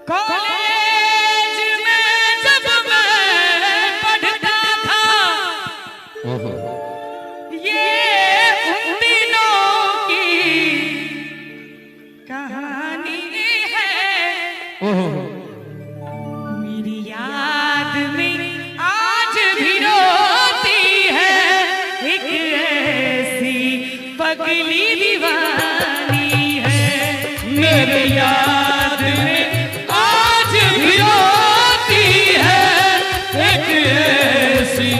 College में जब मैं पढ़ता था ये उन दिनों की कहानी है। मेरी याद में आज भी रोती है एक ऐसी पगली दीवानी है। मेरे याद में आज भी रोती है एक ऐसी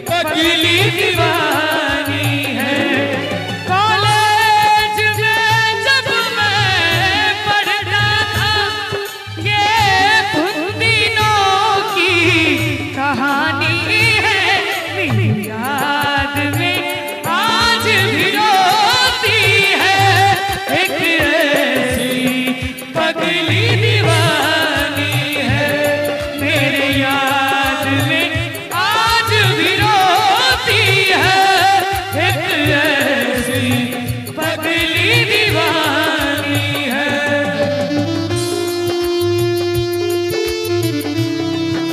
पगली दीवानी है। कॉलेज में जब मैं पढ़ता था ये उन दिनों की कहानी है। मेरी याद में आज भी रोती है एक ऐसी पगली दीवानी है। मेरे याद में आज भी रोती है एक ऐसी पगली दीवानी है।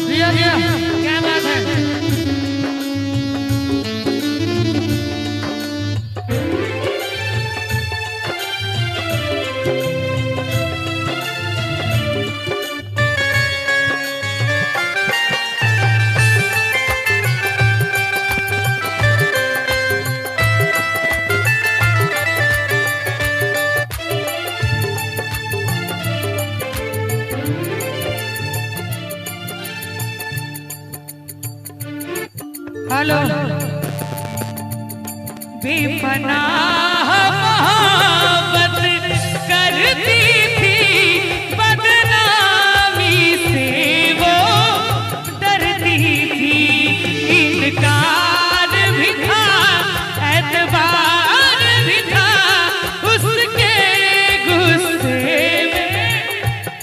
दिया दिया क्या बात है। हेलो बेपनाह मोहब्बत करती थी बदनामी से वो डरती थी। इनकार भी था एतबार भी था उसके गुस्से में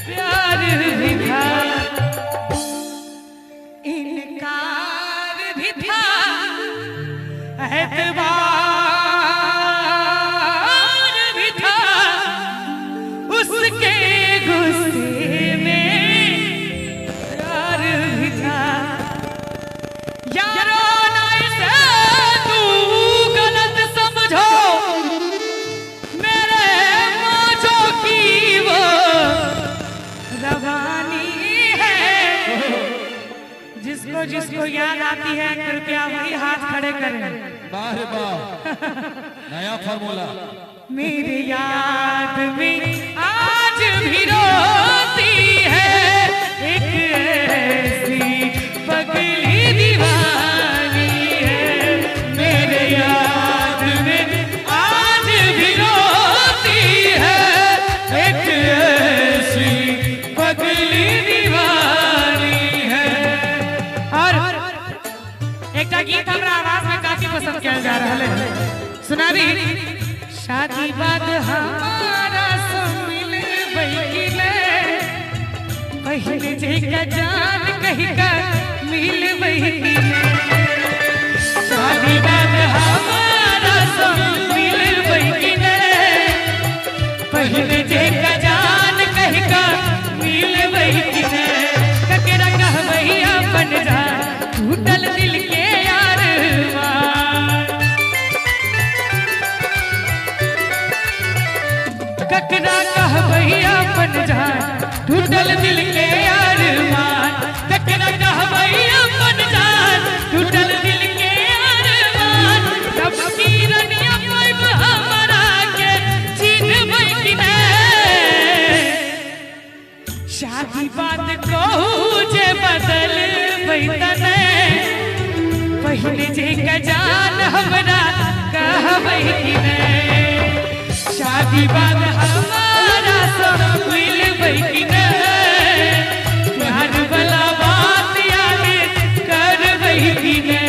प्यार भी था। इनकार भी था एतबार भी था उसके गुस्से में प्यार भी था। यारो ना इसे तू गलत समझो मेरे मौजों की वो रवानी है। जिसको जिसको याद आती है कृपया वही हाथ खड़े करें। वाह वाह, नया फार्मूला। मेरी याद में आज भी रोती है एक ऐसी पगली दीवानी है। मेरे याद में आज भी रोती है एक ऐसी पगली दीवानी है। और एक गीत हमरा आवाज में काफी पसंद किया जा रहा है, सुना भी। शादी बाद हमारा मिल बहिले बहिले जे का जान कहीं का मिल बहिले। शादी बाद हमारा मिल बहिले बहिले जे का जान कहीं का मिल बहिले। ककरा कह भैया बन जा टूटल दिल के यार ककरा कह भैया बन जा टूटल दिल के यार मान। ककरा कह भैया बन जा टूटल दिल के यार मान। तब की रनिया कोई हमारा के चीन बैठने शादी बात कहू जे बदल बैठने पहले जे का जान हमरा कह बैठने। शादी बाद हमारा सब मिल बैठने प्यार वाला बात याद कर बैठने।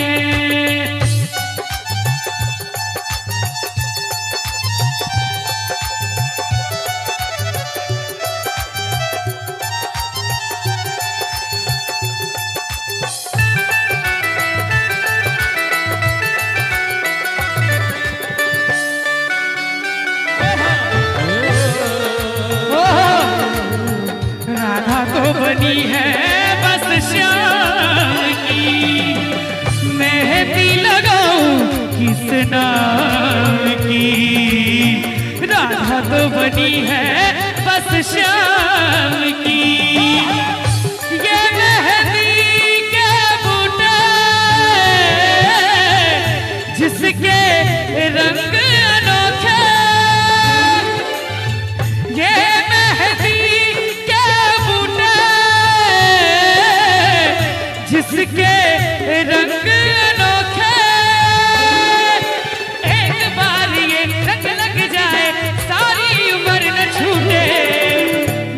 राधा तो बनी है बस श्याम की। मेहंदी लगाऊं किस नाम की, राधा तो बनी है बस श्याम की। ये मेहंदी के बूटे जिसके रंग अनोखे, ये मेहंदी के बूटे जिसके रंग अनोखे, एक बार ये रंग लग जाए सारी उम्र न छूटे।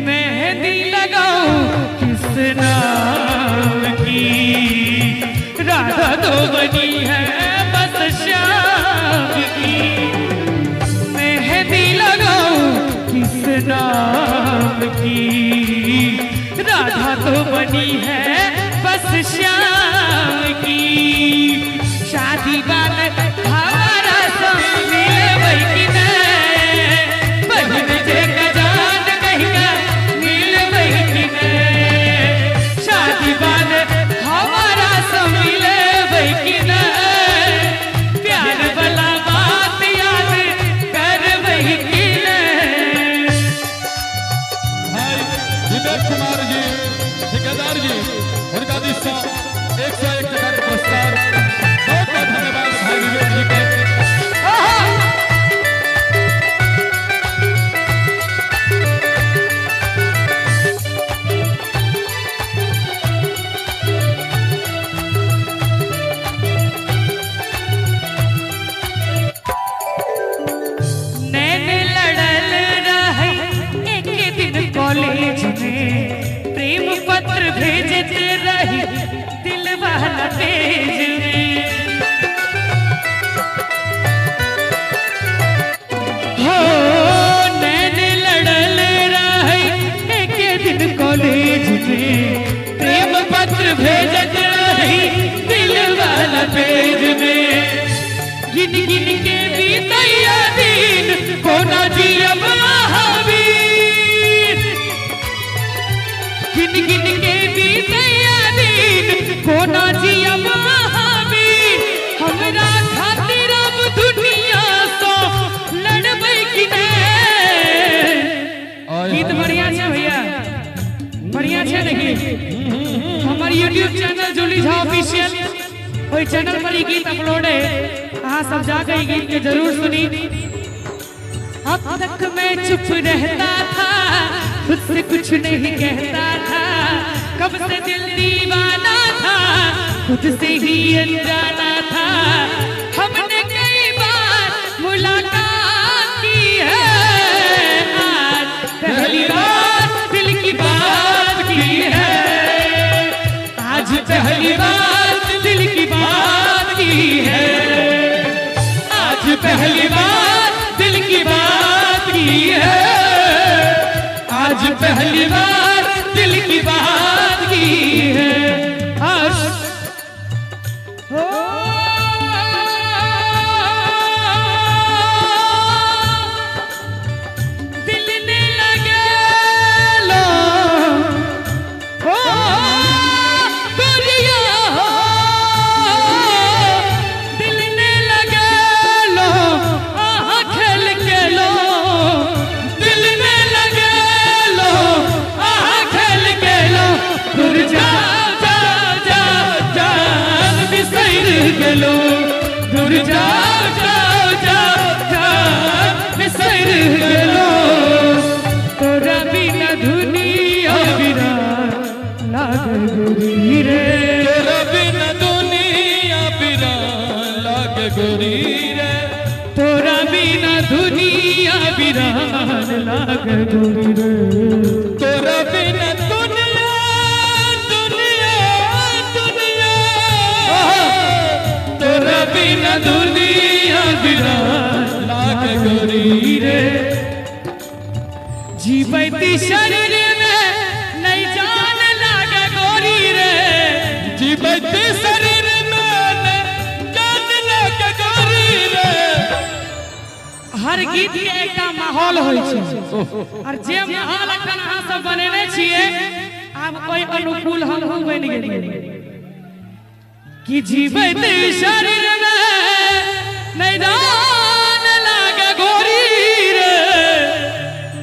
मेहंदी लगाऊं किस नाम की, राधा तो बनी है बस श्याम की। मेहंदी लगाऊं किस नाम की, राधा तो बनी है बस श्याम की। शादी बात हमारा संग मिलबै कि नहीं, बहन जे का जान कहिया मिलबै कि नहीं। शादी बात हमारा संग मिलबै कि नहीं, प्यार वाला बात याद करबै कि नहीं। भाई विवेक कुमार जी ठेकेदार जी, उनका दिशा 101 टका का पुरस्कार। बहुत बहुत धन्यवाद भाई विवेक जी के। नैन लड़ल रहे एक दिन कॉलेज में, प्रेम पत्र भेजत रही दिल वाला पेज में। हो नैन लड़ल रहे एक दिन कॉलेज में, प्रेम पत्र भेजत रही दिल वाला पेज में। गिन गिन के बीतैया दिन कोना जियब महावीर, गिन गिन के बीतैया दिन कोना जियब महावीर। हमरा खातिर अब दुनिया सो लड़बै कि नहीं। गीत बढ़िया छे भैया, बढ़िया छे देखी। हमार YouTube channel Julie Jha official, ओई चैनल पर ये गीत अपलोड है, हाँ सब जाकर ये गीत के जरूर सुनी। अब तक मैं चुप रहता था, खुद से कुछ नहीं कहता था, कब से दिल दीवाना था, खुद से ही अनजाना था। हमने कई बार मुलाकात की है, आज पहली बार दिल की बात की है, आज पहली बार दिल की बात की है, आज पहली बार दिल की बात की है, आज पहली बार दिल की बात की है। हो दिल ने लगे लो, हो गोरिया दिल ने लगे लो, आहा खेल के लो, दिल ने लगे लो, आहा खेल के लो। दूर जाओ जाओ जाओ जान बिसर गेलो, दूर जाओ जाओ जाओ जान बिसर गेलो। तोरा बिना दुनिया वीरान लागे गोरी रे, तेरा बिना दुनिया वीरान लागे गोरी रे, तोरा बिना दुनिया वीरान लागे गोरी रे। तेरा बिना दुनिया दुनिया दुनिया, तोरा बिना दुनिया वीरान लागे गोरी रे। जीवती शरीर में नहीं जान लागे गोरी रे, जीवित शरीर में जान लागे गोरी रे। हर गीत के एकटा माहौल होइ छै और जे माहौल अखन अहाँ सब बनेने छियै आब ओइ अनुकूल हम बनि गेलियै कि जीवैत शरीर में मैदान लागे गोरी रे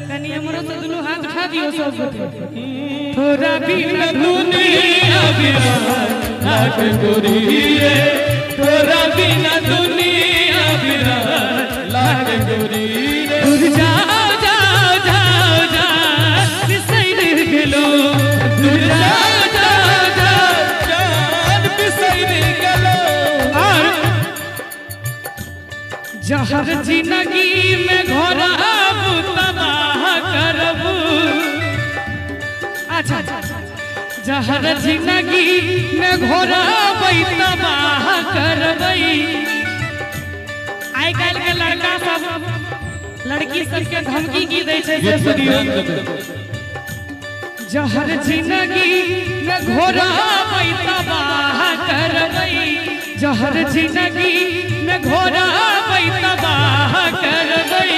कनी हमरो से दुनू हाथ उठा दियो सब थोड़ा बिना दुनिया बिरान लागे गोरी रे थोड़ा बिना दुनिया बिरान लागे गोरी रे दूर जाओ जाओ जाओ जाओ बिसैर गेलो दूर जाओ जाओ जाओ जान बिसैर गेलो और जहर जिंदगी में घोराब तबाह करबू अच्छा जहर जिंदगी में घोराब तबाह करबै आइ काल्हि के लड़का सब लड़की सबके धमकी की दै छै से सुनियो जहर जिंदगी में घोराब तबाह करबै जहर जिंदगी में घोराब तबाह करबै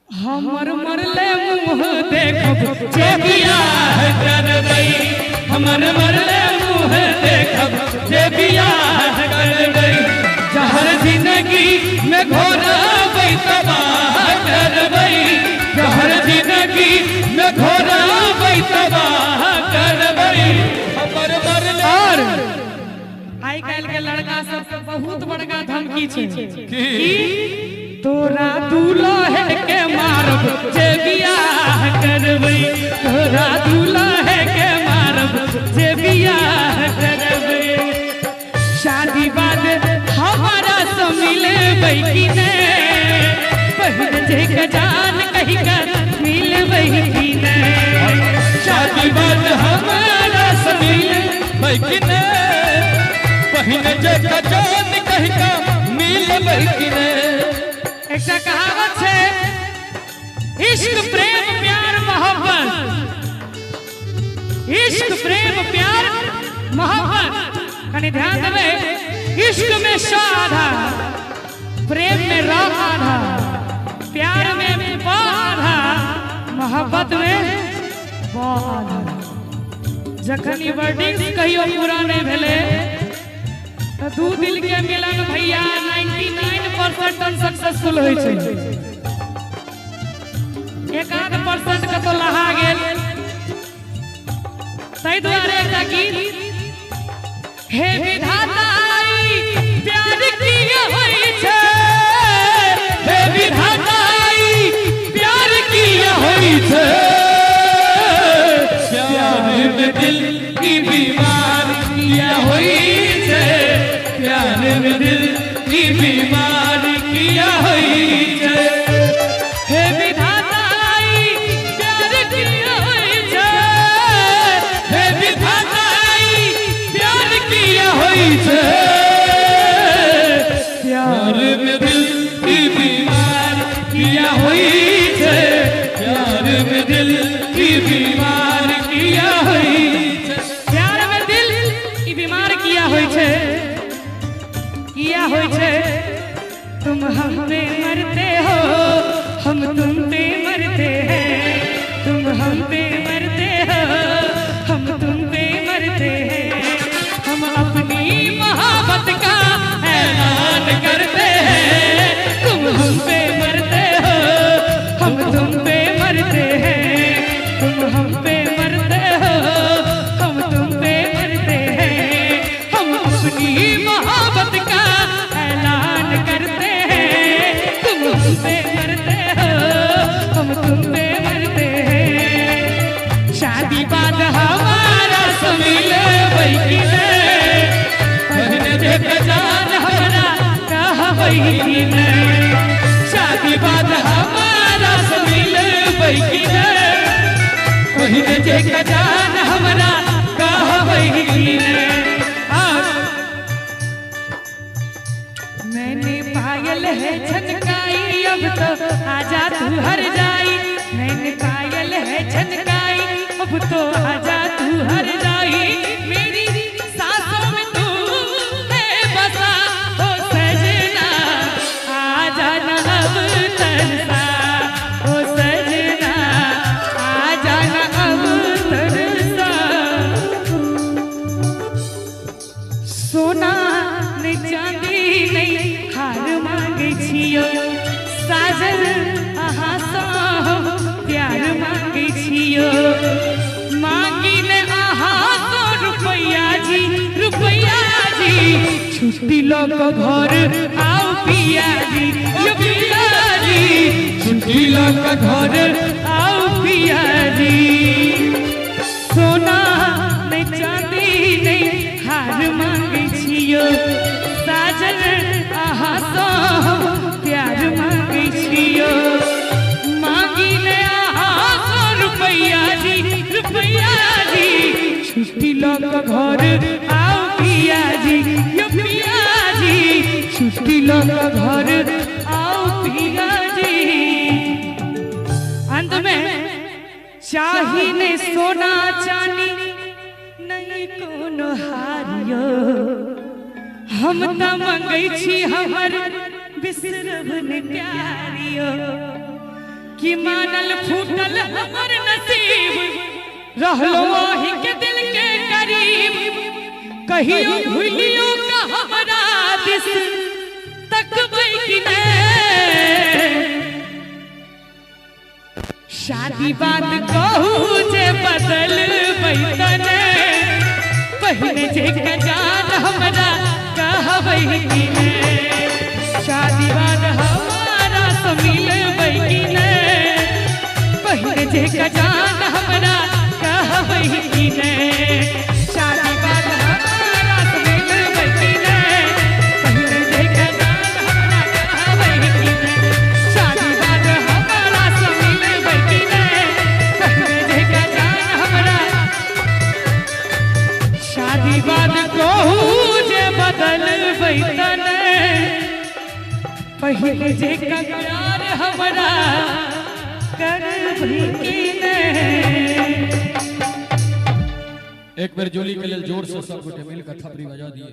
हमर मरले मुँह देखब जे बियाह करबै हमर मरले मुँह देखब जे बियाह करबै जहर जिंदगी में घोराब तबाह करबै जहर जिंदगी में घोराब तबाह करबै हमर मरले और आइ काल्हि के लड़का सब बहुत बड़का धमकी छै कि तोरा दूल्हे के मारब जे बियाह करबै तोरा दूल्हे के मारब जे बियाह करबै शादी बाद हमारा से मिलबै कि नहीं पहिने जे के जान कहि के मिलबै कि नहीं शादी बाद हमारा से मिलबै कि नहीं पहिने जे के जान कहि के मिलबै कि नहीं एकटा कहावत छै इश्क प्रेम प्यार मोहब्बत इश्क प्रेम प्यार मोहब्बत कनी ध्यान देबे इश्क में श आधा प्रेम में र आधा प्यार में ब आधा मोहब्बत में ब आधा जखन ई वर्डिंग कहियो पूरा नहीं भेले तो दू दिल के मिलन भैया 99% अनसक्सेसफुल होइ छै 1% के तो लहा गेल तै दुआरे एकटा गीत हे विधाता प्यार की होइ छै हे विधाता प्यार की होइ छै प्यार में दिल की बीमारियां होइ छै प्यार में दिल की बीमारियां होइ छै हे विधाता प्यार की होइ छै हे विधाता प्यार की होइ छै प्यार में दिल की बीमारियां होइ छै प्यार में दिल की बीमारियां होइ छै प्यार में दिल की बीमार किया होइ छै किया होइ छै तुम हम पे मरते हो हम तुम पे मरते हैं तुम हम पे मरते हो हम तुम पे मरते हैं हम अपनी मोहब्बत का ऐलान करते हैं तुम हम पे मरते हो हम तुम पे मरते हैं तुम हम पे मरते हो हम तुम पे मरते हैं हम अपनी मोहब्बत का ऐलान करते हैं तुम हम पे मरते हो हम तुम पे मरते हैं शादी बाद हमारा मिलबै कि नहीं पहिने देख जान हमरा कहबै कि नहीं शादी बाद हमारा मिलबै कि नहीं पहिने देख जान हमरा कहबै कि नहीं मैंने पायल है झनकाई अब तो आजा तू हर जाई मैंने पायल है झनकाई अब तो आजा तू हर जाई मेरी सांसों में तू है बसा हो सजना छुट्टी लो को घर आओ पिया जी, यो पिया जी छुट्टी लो को घर आओ पिया जी। सोना नहीं चांदी नहीं हार मांगे छियो साजन आहा सो प्यार मांगे छियो, मांगी ले आहा सो रुपया जी, रुपया जी छुट्टी लो को घर आओ पिया जी, यो पिया जी छुट्टी लो को घर आओ पिया जी। अंत में चाही ने सोना चांदी नहीं कोनो हारियो, हम त मंगै छी हमर बिसरब ने प्यारियो, कि मानल फूटल हमर नसीब रहलो वही के दिल के करीब, कहियो भूलियो का हमरा दिस तकबै कि नै। शादी बात कहू जे बदलबै तने, पहले जे जान हमरा कहबै कि नै, शादी बात हमारा तो मिलबै कि नै, पहले जे जान हमरा कहबै कि नै, शादी बात हमारा तो मिलबै कि नै, पहले जे जान हमरा कहबै कि नै, शादी बात हमारा तो मिलबै कि नै, पहले जे जान हमरा। शादी बात कहू जे बदलबै तने, पहले जे प्यार हमरा करबै कि नै। एक बेर जोली के लेल जोर से सब गोटे मिलकर थपड़ी बजा दिए।